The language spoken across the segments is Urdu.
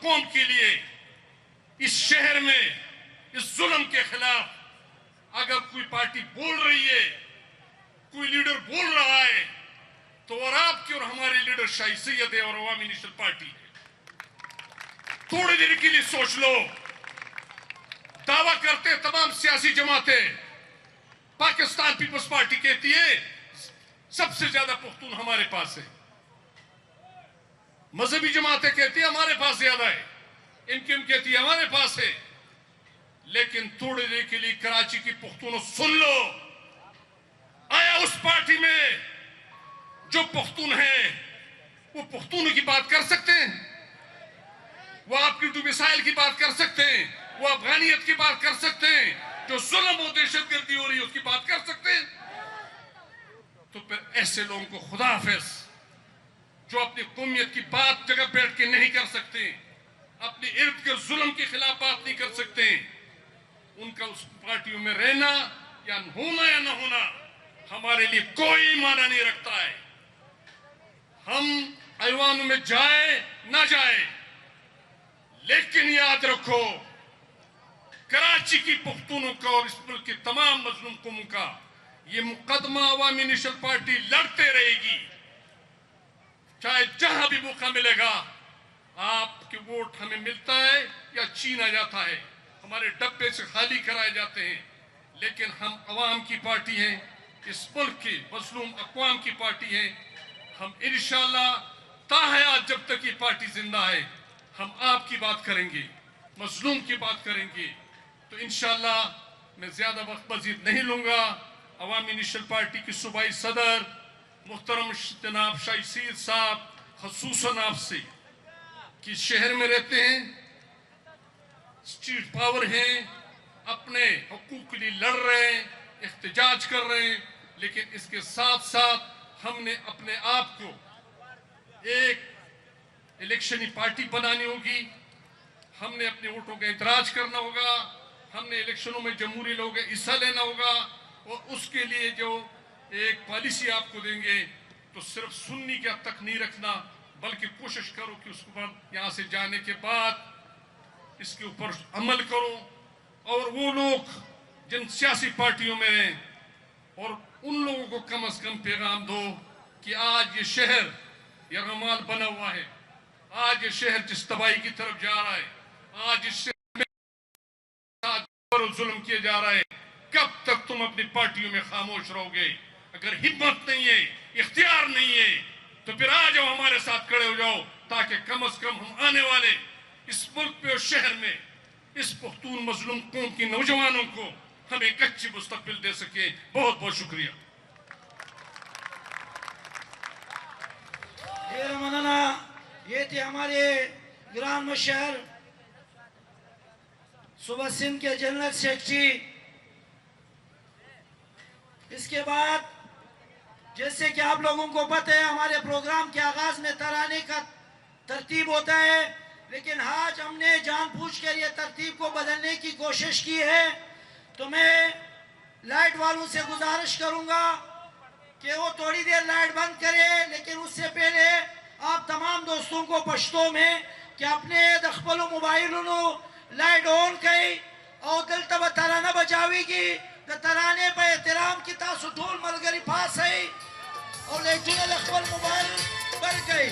قوم کے لیے اس شہر میں اس ظلم کے خلاف اگر کوئی پارٹی بول رہی ہے، کوئی لیڈر بول رہا ہے، تو اور آپ کی اور ہماری لیڈر شاہی سید ہے اور عوامی نیشنل پارٹی ہے۔ تھوڑی دیر کے لیے سوچ لو، دعویٰ کرتے تمام سیاسی جماعتیں، پاکستان پیپلز پارٹی کہتی ہے سب سے زیادہ پختون ہمارے پاس ہے، مذہبی جماعتیں کہتی ہیں ہمارے پاس زیادہ ہے، انکم کہتی ہے ہمارے پاس ہے، لیکن تھوڑی دیر کے لیے کراچی کی پختونوں سن لو، آیا اس پارٹی میں جو پختون ہے وہ پختونوں کی بات کر سکتے ہیں؟ وہ آپ کی ڈومیسائل کی بات کر سکتے ہیں؟ وہ افغانیت کی بات کر سکتے ہیں؟ جو ظلم و دہشت گردی ہو رہی ہے اس کی بات کر سکتے ہیں؟ تو پھر ایسے لوگوں کو خدا حافظ، جو اپنی قومیت کی بات جگہ بیٹھ کے نہیں کر سکتے، اپنے ارد گرد ظلم کے خلاف بات نہیں کر سکتے، ان کا اس پارٹیوں میں رہنا یا نہ ہونا ہمارے لیے کوئی معنی نہیں رکھتا ہے۔ ہم ایوانوں میں جائے نہ جائے، لیکن یاد رکھو کراچی کی پختونوں کا اور اس ملک کی تمام مظلوم قوموں کا یہ مقدمہ عوامی نیشنل پارٹی لڑتے رہے گی، چاہے جہاں بھی موقع ملے گا۔ آپ کے ووٹ ہمیں ملتا ہے یا چھینا جاتا ہے، ہمارے ڈبے سے خالی کرائے جاتے ہیں، لیکن ہم عوام کی پارٹی ہیں، اس ملک کی مظلوم اقوام کی پارٹی ہیں۔ ہم انشاءاللہ تا حیات جب تک یہ پارٹی زندہ ہے ہم آپ کی بات کریں گے، مظلوم کی بات کریں گے۔ تو انشاءاللہ میں زیادہ وقت مزید نہیں لوں گا۔ عوامی نیشنل پارٹی کی صوبائی صدر محترم جناب شاہی سید صاحب خصوصاً آپ سے کہ شہر میں رہتے ہیں، اسٹریٹ پاور ہیں، اپنے حقوق کے لیے لڑ رہے ہیں، احتجاج کر رہے ہیں، لیکن اس کے ساتھ ساتھ ہم نے اپنے آپ کو ایک الیکشنی پارٹی بنانی ہوگی، ہم نے اپنے ووٹوں کا اعتراض کرنا ہوگا، ہم نے الیکشنوں میں جمہوری لوگوں کا حصہ لینا ہوگا، اور اس کے لیے جو ایک پالیسی آپ کو دیں گے تو صرف سننی کے حد تک نہیں رکھنا، بلکہ کوشش کرو کہ اس کو یہاں سے جانے کے بعد اس کے اوپر عمل کرو، اور وہ لوگ جن سیاسی پارٹیوں میں ہیں اور ان لوگوں کو کم از کم پیغام دو کہ آج یہ شہر یرغمال بنا ہوا ہے، آج یہ شہر جس تباہی کی طرف جا رہا ہے، آج اس شہر میں ظلم کیا جا رہا ہے، کب تک تم اپنی پارٹیوں میں خاموش رہو گے؟ اگر ہمت نہیں ہے، اختیار نہیں ہے، تو پھر آ جاؤ ہمارے ساتھ کھڑے ہو جاؤ، تاکہ کم از کم ہم آنے والے اس ملک پہ اور شہر میں اس پختون مظلوم قوم کی نوجوانوں کو ہم ایک اچھی مستقبل دے سکیں۔ بہت بہت شکریہ۔ یہ تھے ہمارے گران مشہر صوبہ سندھ کے جنرل سیکرٹری۔ اس کے بعد جیسے کہ آپ لوگوں کو پتہ ہے ہمارے پروگرام کے آغاز میں ترانے کا ترتیب ہوتا ہے، لیکن آج ہم نے جان بوجھ کر یہ ترتیب کو بدلنے کی کوشش کی ہے، تو میں لائٹ والوں سے گزارش کروں گا کہ وہ تھوڑی دیر لائٹ بند کرے، لیکن اس سے پہلے آپ تمام دوستوں کو پشتو میں کہ اپنے دخپلو موبائلوں لائٹ آن کئی اور دلتا با ترانہ بجاوی کی ترانے پہ احترام کی تاسو ڈھول ملگری پاس ہے اور لیٹنے دخپل موبائل بر گئی۔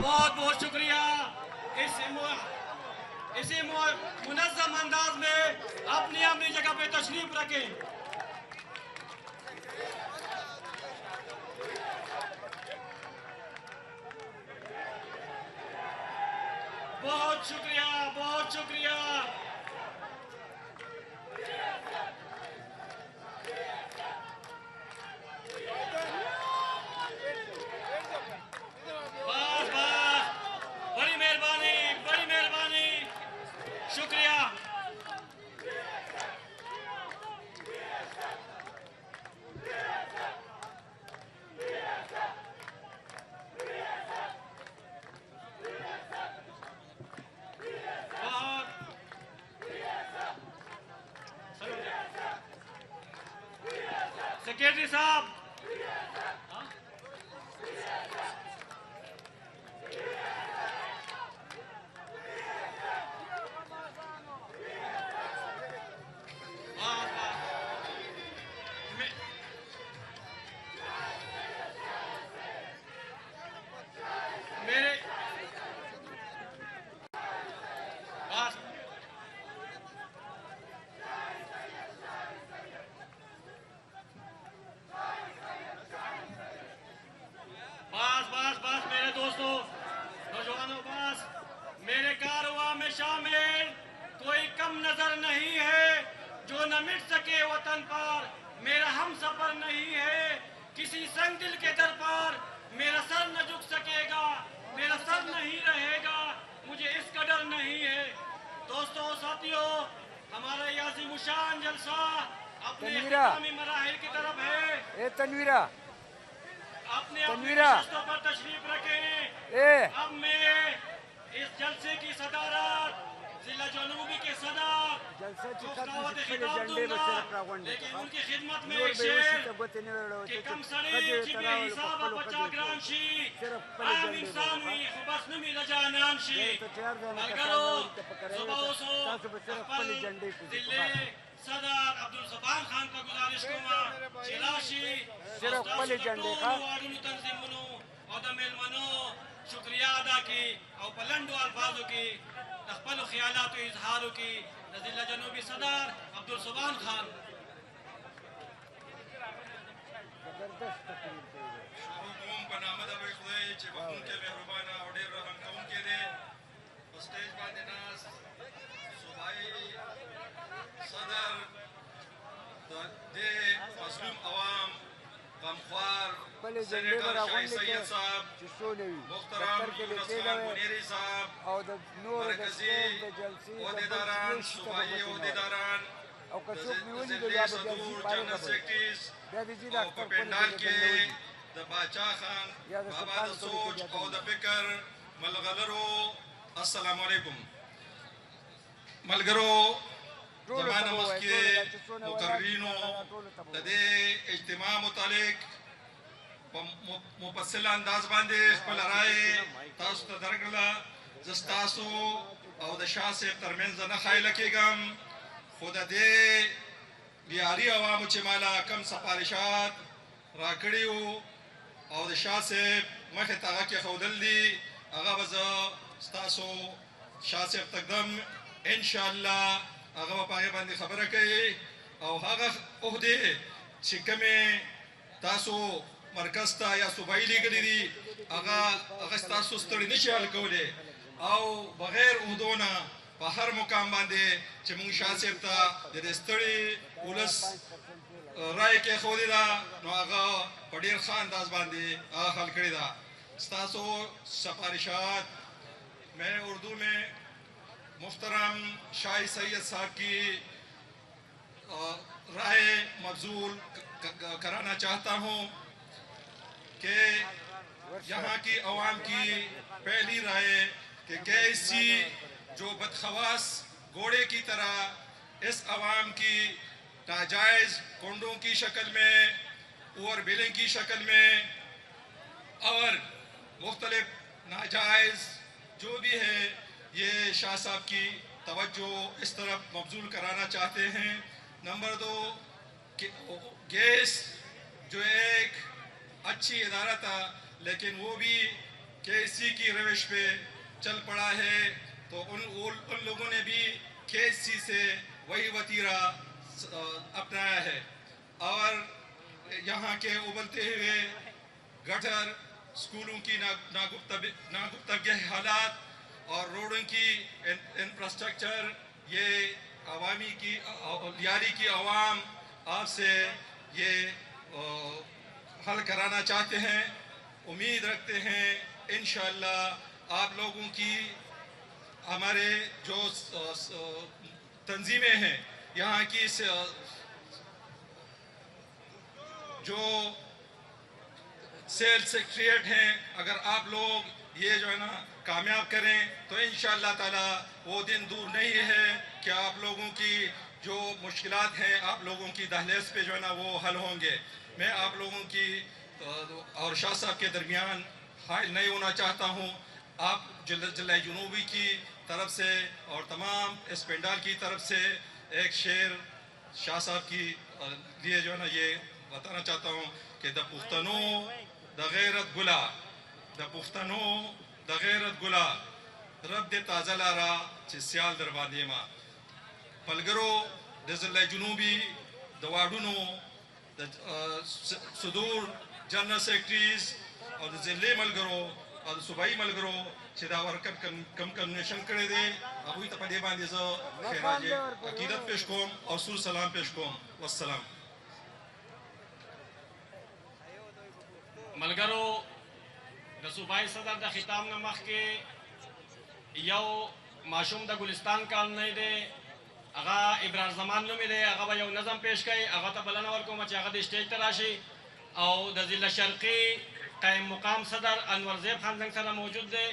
بہت بہت شکریہ اسی منظم انداز میں اپنی اپنی جگہ پہ تشریف رکھیں. بہت شکریہ بہت شکریہ. بس بس بڑی مہربانی شکریہ. سیکرٹری صاحب نوجوانوں بس میرے کارواں میں شامل کوئی کم نظر نہیں ہے جو نہ مٹ سکے وطن پر میرا ہم سفر نہیں ہے کسی سنگ دل کے در پر میرا سر نہ جھک سکے گا میرا سر نہیں رہے گا مجھے اس کا ڈر نہیں ہے. دوستو ساتھیو ہمارا یہ عظیم الشان جلسہ اپنے اختتامی مراحل کی طرف ہے. تنویرہ اپنے اپنے نشستوں پر تشریف رکھیں. اب میں اس جلسے کی صدارت ضلع جنوبی کے صدر خطاوت خطاب دوں گا لیکن ان کی خدمت میں ایک شعر کہ کم سڑی چبی حساب بچا گران شی عام انسان ہوئی خبس نمی لجانان شی ملگرو صبح سو اقبل ضلع صدر عبدالزبان خان کا گزارش کو چلاشی استاذ کٹون وارون تنظیمونو اور دمیل منو شکریہ ادا کی اور پلنڈو الفاظوں کی اقبل خیالات و اظہاروں کی ضلع جنوبی صدر عبدالزبان خان. شروع قوم په نامه د لوی خدای چې بخښونکی مهربانه او ډېر رحم کوونکی دی. په سټیج باندې ناست صوبایي صدر د دې مظلوم عوام غمخوار سینیټر شاهي سید صاحب محترم یونس خان منیری صاحب مرکزي عہدیداران صوبایي عہدیداران ضلع صدور جنرل سیکرټریز او په پنډال کې د باچا خان بابا د سوچ او د فکر ملغلرو السلام علیکم. ملګرو زمانه مخکې مقررینو د دې اجتماع متعلق په مفصل انداز باندې خپل رائے تاسو ته درکړله. زه ستاسو او د شاه صاحب ترمنځ نه خایله کېږم خو د دې بیاري عوامو چې ماله کم سفارشات راکړي وو او د شاه صاحب مخې ته هغه کېښودل دي هغه به زه ستاسو شاه صاحب تقدم انشاءالله هغه به په هغې باندې خبره کوي او هغه عهدې چې کومې تاسو مرکز ته یا صوبایي لیږلي دي هغه ستاسو ستړي نشي حل کولی او بغیر عهدو نه په هر مقام باندې چې موږ شاه صاحب ته د دې ستړي ولس رایې کېښودې ده نو هغه په ډېر ښه انداز باندې هغه حل کړې ده. ستاسو سفارشات میں اردو میں محترم شاہی سید صاحب کی رائے مبذول کرانا چاہتا ہوں کہ یہاں کی عوام کی پہلی رائے کہ کیسی جو بدخواص گھوڑے کی طرح اس عوام کی ناجائز کنڈوں کی شکل میں اوور بلنگ کی شکل میں اور مختلف ناجائز جو بھی ہے یہ شاہ صاحب کی توجہ اس طرف مبذول کرانا چاہتے ہیں. نمبر 2 گیس جو ایک اچھی ادارہ تھا لیکن وہ بھی کہ اسی کی روش پہ چل پڑا ہے، تو ان لوگوں نے بھی KSC سے وہی وتیرہ اپنایا ہے، اور یہاں کے ابلتے ہوئے گٹر، اسکولوں کی ناگفتگی حالات اور روڈوں کی انفراسٹرکچر، یہ عوامی کی لیاری کی عوام آپ سے یہ حل کرانا چاہتے ہیں۔ امید رکھتے ہیں انشاءاللہ آپ لوگوں کی، ہمارے جو تنظیمیں ہیں یہاں کی، جو سیل سیکریٹریٹ ہیں، اگر آپ لوگ یہ جو ہے نا کامیاب کریں تو انشاءاللہ تعالی وہ دن دور نہیں ہے کہ آپ لوگوں کی جو مشکلات ہیں آپ لوگوں کی دہلیز پہ جو ہے نا وہ حل ہوں گے۔ میں آپ لوگوں کی اور شاہ صاحب کے درمیان حائل نہیں ہونا چاہتا ہوں۔ آپ ضلع جنوبی کی طرف سے اور تمام اس پنڈال کی طرف سے ایک شعر شاہ صاحب کی لیے جو ہے نا یہ بتانا چاہتا ہوں کہ د پښتنو د غیرت ګلا، د پښتنو د غیرت ګلا، رب دې تازه لاره چې سیال در باندې ما. ملګرو د ضلع جنوبي د واډونو د صدور جنرل سیکرټریز او د ضلعي ملګرو او د صوبایي ملګرو چې دا ورکر کم کنوینشن کړی دی، هغوی ته په دې باندې زه خراج عقیدت پیش کوم او سور سلام پیش کوم. والسلام. ملګرو د صوبایي صدر د خطاب نه مخکې یو ماشوم د ګلستان کالنۍ دی، هغه ابرار زمان نومې دی، هغه به یو نظم پیش کوي، هغه ته بلنه ورکوم چې هغه د سټیج ته راشي. او د ضلع شرقي قائم مقام صدر انور زیب خان زنګ سره موجود دی،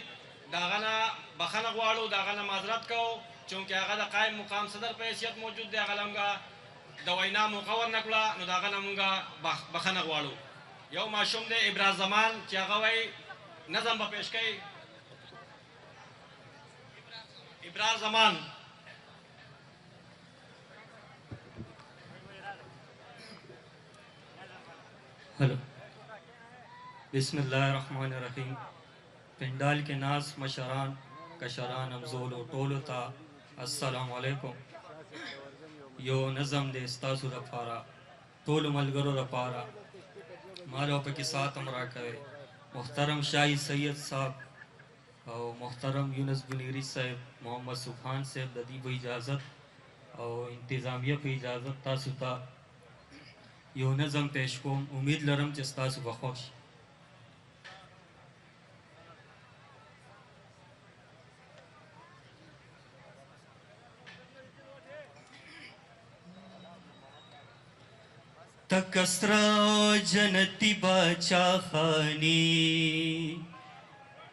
د هغه نه بخښنه غواړو، د هغه نه معذرت کوو چونکې هغه د قائم مقام صدر په حیثیت موجود دی، هغه له موږ د وینا موقع ورنه کړه، نو د هغه نه موږ بخښنه غواړو. یو ماشوم دی ابراز زمان چې هغه وایي نظم به پیش کوي. ابراز زمان. ہلو، بسم اللہ الرحمن الرحیم. پنڈال کے ناز مشران کشران امزول و ټولو ته السلام علیکم. یو نظم دی ستاسو دپاره، ټولو ملګرو دپاره، ما له پکې ساعت هم راکوئ. محترم شاہی سید صاحب او محترم یونس بنیری صاحب، محمد سبحان صاحب، د دې په اجازت او انتظامیه په اجازت تاسو ته یو نظم پیش کوم. امید لرم چې ستاسو به خوښ شي. تکسرا جنتی باچا خانی،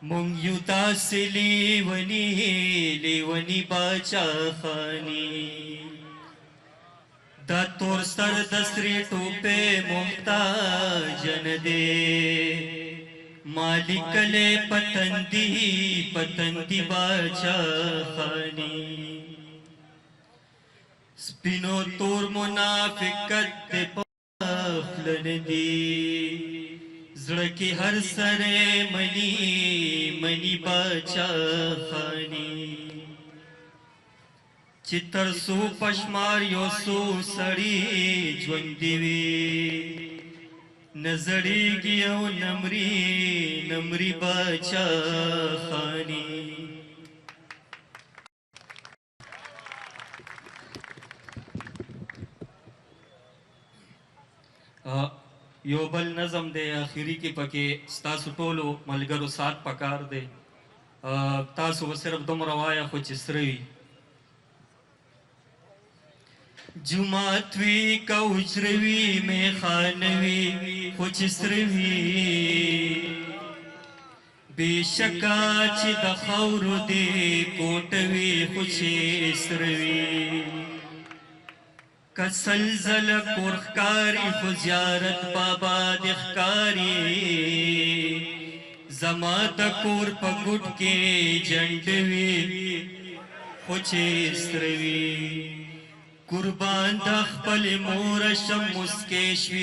مونگ یو داس لیونی باچا خانی، دا تور سر دسری ٹوپے محتاجن دے، مالک لے پتندی باچا خانی، سپینو تور منافقت دے پخلن دی، زڑکی ہر سرے منی باچا خانی، چتر سو پشمار یو سو سڑی جوندی وی، نزڑی گیو نمری باچا خانی. یو بل نظم دے آخری کی پکے ستاسو ټولو ملګرو سات پکار دے. تاسو به صرف دومره وایه خو چې سره وي. جماعت وی کوچروی میخانوی خو چې سره وي، بې شکه چې د خاورو دې کوټوي خو چې سره وي، کسل زل کور ښکاري خو زیارت بابا دې ښکاري، زما د کور په ګوټ کې جنډوي خو چې سره وي، قربان د خپل مور شم مسکې شوي